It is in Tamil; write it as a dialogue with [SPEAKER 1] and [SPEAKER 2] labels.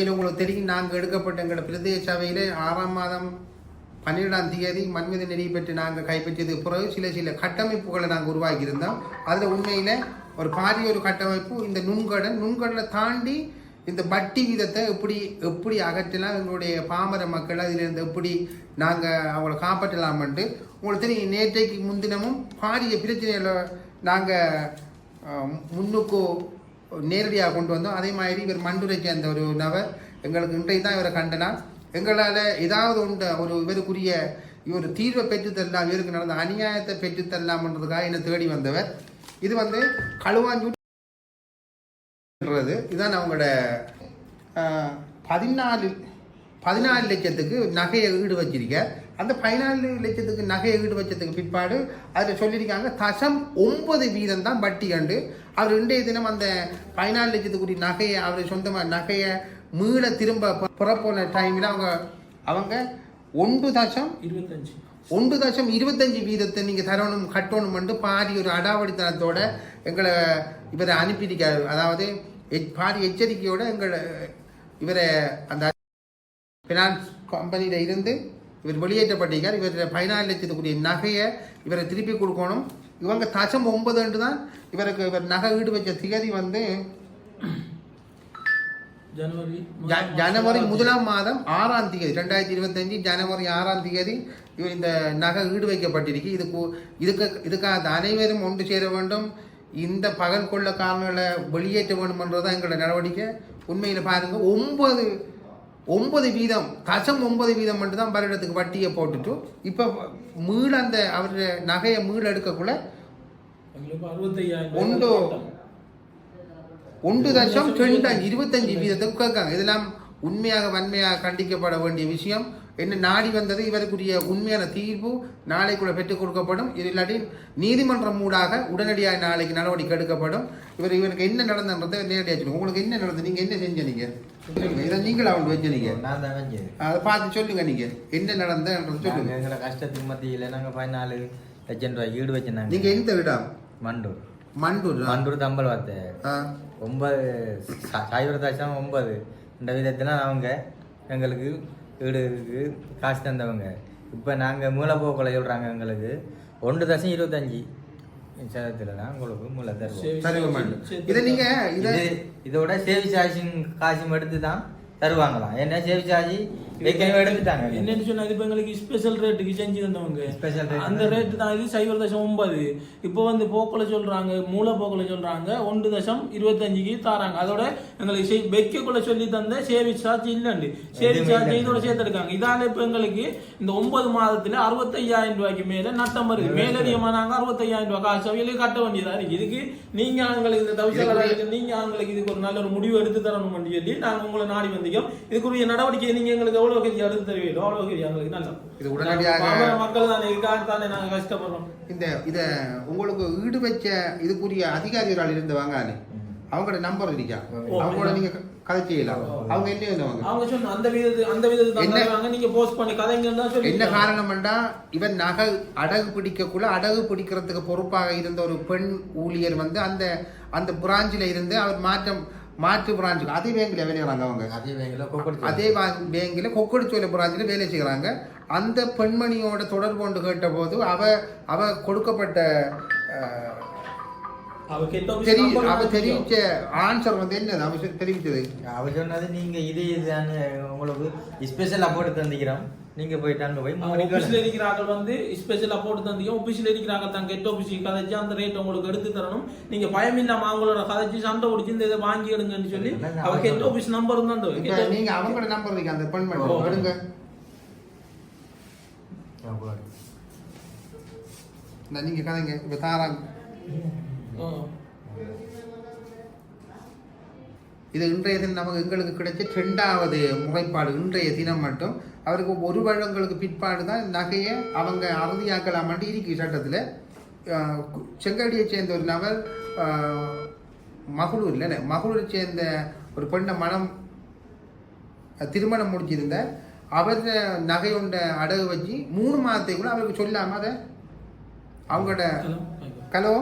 [SPEAKER 1] உங்களுக்கு தெரியும், நாங்கள் எடுக்கப்பட்ட எங்களோட பிரதேச சபையில் 6ஆம் மாதம் 12ஆம் தேதி மண்மீது நெறி பெற்று நாங்கள் கைப்பற்றியது பிறகு சில கட்டமைப்புகளை நாங்கள் உருவாக்கியிருந்தோம். அதில் உண்மையில் ஒரு பாரிய ஒரு கட்டமைப்பு இந்த நுண்கடலை தாண்டி இந்த வட்டி வீதத்தை எப்படி அகற்றலாம், எங்களுடைய பாமர மக்கள் அதிலிருந்து எப்படி நாங்கள் அவங்கள காப்பாற்றலாம்ட்டு உங்களுக்கு தெரியும். நேற்றைக்கு முன்தினமும் பாரிய பிரச்சனைகளை நாங்கள் முன்னுக்கு நேரடியாக கொண்டு வந்தோம். அதே மாதிரி இவர் மண்டுரை சேர்ந்த ஒரு நபர் எங்களுக்கு இன்றைக்கு தான் இவரை கண்டனா எங்களால் ஏதாவது இவருக்குரிய இவர் தீர்வை பெற்றுத்தரலாம், இவருக்கு நடந்த அநியாயத்தை பெற்றுத்தரலாம்ன்றதுக்காக என்னை தேடி வந்தவர். இது களுவாஞ்சூ இதுதான் அவங்களோட 14 லட்சத்துக்கு நகையை ஈடு வச்சிருக்க. அந்த 14 லட்சத்துக்கு நகையை ஈடு வச்சதுக்கு பிற்பாடு அதில் சொல்லியிருக்காங்க 0.9% தான் வட்டி கண்டு. அவர் இன்றைய தினம் அந்த 14 லட்சத்துக்குரிய நகையை அவர் சொந்தமாக நகையை மீள திரும்ப புறப்போன டைமில் அவங்க 1.25% நீங்கள் தரணும் கட்டணும்ட்டு பாதி ஒரு அடாவடித்தனத்தோட எங்களை இவரை அனுப்பியிருக்காரு. அதாவது பாதி எச்சரிக்கையோட இவரை அந்த ஃபினான்ஸ் கம்பெனியில் இருந்து இவர் வெளியேற்றப்பட்டிருக்கார். இவர் 14 லட்சத்துக்குரிய நகையை இவரை திருப்பி கொடுக்கணும். இவங்க 0.9 தான் இவர் நகை ஈடு வச்ச திகதி ஜனவரி 1ஆம் மாதம் 6ஆம் தேதி 2025 ஜனவரி 6ஆம் தேதி இவர் இந்த நகை ஈடு வைக்கப்பட்டிருக்கு. இதுக்காக அனைவரும் ஒன்று சேர வேண்டும், இந்த பகல் கொள்ளக்காரர்களை வெளியேற்ற வேண்டும் என்றதான் எங்களோட நடவடிக்கை. உண்மையில் பாருங்க 9% மட்டும் தான் வருடத்துக்கு வட்டியை போட்டுட்டு இப்போ மீள அந்த அவருடைய நகையை மீள எடுக்கக்குள்ள 1.25% கேட்காங்க. இதெல்லாம் உண்மையாக வன்மையாக கண்டிக்கப்பட வேண்டிய விஷயம். என்ன நாடி வந்தது இவருக்குரிய உண்மையான தீர்ப்பு நாளைக்குள்ள பெற்றுக் கொடுக்கப்படும். இது இல்லாட்டி நீதிமன்றம் மூடாக உடனடியாக நாளைக்கு நடவடிக்கை எடுக்கப்படும். இவருக்கு என்ன நடந்தன்றதை நேரடியாக சொல்லுங்க. உங்களுக்கு என்ன நடந்தது, நீங்க என்ன செஞ்சீங்க இதை நீங்களா அவங்க வச்சீங்க, அதை பார்த்து சொல்லுங்க. நீங்க என்ன நடந்தது சொல்லுங்க.
[SPEAKER 2] எங்களை கஷ்டத்துக்கு மத்தியில் நாங்கள் 14 லட்சம் ரூபாய் ஈடு வச்சிருந்தாங்க.
[SPEAKER 1] நீங்க எந்த இடம்?
[SPEAKER 2] மண்டூர் தம்பல் வார்த்தை 9.9 இந்த விதத்தில் அவங்க எங்களுக்கு வீடுக்கு காசு தந்தவங்க. இப்போ நாங்கள் மூலப்போக்களை சொல்கிறாங்க எங்களுக்கு 1.25 சதத்தில் தான் உங்களுக்கு மூளை தருவோம். இதோட சேவி சார்ஜிங் காசும் எடுத்து தான் தருவாங்களாம். ஏன்னா சேவி சார்ஜ் எடுத்துட்டாங்க.
[SPEAKER 3] என்னன்னு சொன்னா இப்போ எங்களுக்கு ஸ்பெஷல் ரேட்டுக்கு செஞ்சு தந்தவங்க. ஸ்பெஷல் ரேட் அந்த ரேட்டு தான் இது 0.9. இப்போ போக்கில் சொல்றாங்க, மூல போக்கில் சொல்றாங்க 1.25க்கு தராங்க. அதோட எங்களுக்கு வைக்கக்குள்ள சொல்லி தந்த சேவிங் சார்ஜ் இல்லைண்டு சேவிங் சார்ஜ் இதோட சேர்த்துருக்காங்க. இதால இப்போ எங்களுக்கு இந்த 9 மாதத்துல 65,000 ரூபாய்க்கு மேல நட்டம் வருது. மேலதிகமாக நாங்கள் 65,000 ரூபாய் காசு அவையிலே கட்ட வேண்டியதா இருக்கு. இதுக்கு நீங்க அவங்களுக்கு இந்த தவிச நீங்க அவங்களுக்கு இதுக்கு ஒரு நல்ல ஒரு முடிவு எடுத்து தரணும் சொல்லி நாங்கள் உங்களை நாடி வந்திக்கோம். இதுக்குரிய நடவடிக்கை நீங்க எங்களுக்கு
[SPEAKER 1] உங்களுக்கு ஈடு வச்ச இதுக்குரிய அதிகாரிகள் இருந்தவங்க அவங்களோட நம்பர் இருக்கா, அவங்களோட நீங்க கதை செய்யலாம். அவங்க என்ன காரணம்டா இவன் நகை அடகு பிடிக்கிறதுக்கு பொறுப்பாக இருந்த ஒரு பெண் ஊழியர் அந்த பிராஞ்சில இருந்து அவர் மாற்று பிராஞ்சுக்கு அதே பேங்கில் வேலை செய்கிறாங்க. அவங்க அதே பேங்கில் கொக்கடிச்சோலை பிராஞ்சில் வேலை செய்கிறாங்க. அந்த பெண்மணியோட தொடர்பு கொண்டு கேட்ட போது அவ கொடுக்கப்பட்ட அவ தெரிவிச்ச ஆன்சர் என்னது அவ தெரிவித்தது.
[SPEAKER 2] அவ சொன்னது நீங்க இதுதான் உங்களுக்கு ஸ்பெஷல் அப்போர்ட் தந்திக்கிறோம், நீங்க போயிட்டாங்க போய்
[SPEAKER 3] ஆபீஸ்ல இருக்கிறாங்க ஸ்பெஷல் அப்போர்ட் தந்திக்கும். ஆபீஸ்ல இருக்கிறாங்க தான் கெட் ஆபீஸ் கதைச்சு அந்த ரேட் உங்களுக்கு எடுத்து தரணும். நீங்க பயமில்லாம அவங்களோட கதைச்சு சண்டை பிடிச்சி இந்த இதை வாங்கி எடுங்கன்னு சொல்லி அவ கெட் ஆபீஸ் நம்பர் தான்
[SPEAKER 1] நீங்க அவங்களோட நம்பர் இருக்கு அந்த பெண்மணி எடுங்க. நீங்க கதைங்க இப்ப தாராங்க. இது இன்றைய தினம் நமக்கு எங்களுக்கு கிடைச்ச 2வது முறைப்பாடு. இன்றைய தினம் மட்டும் அவருக்கு 1 வருடங்களுக்கு பிற்பாடு தான் நகையை அவங்க அறுதியாக்கலாம் இருக்கு சட்டத்தில். செங்கடியை சேர்ந்த ஒரு நபர் மகளூரை சேர்ந்த ஒரு பெண்ணை திருமணம் முடிச்சிருந்த அவர் நகையுண்ட அடகு வச்சு 3 மாதத்தை கூட அவருக்கு சொல்லாம அதை அவங்களோட ஹலோ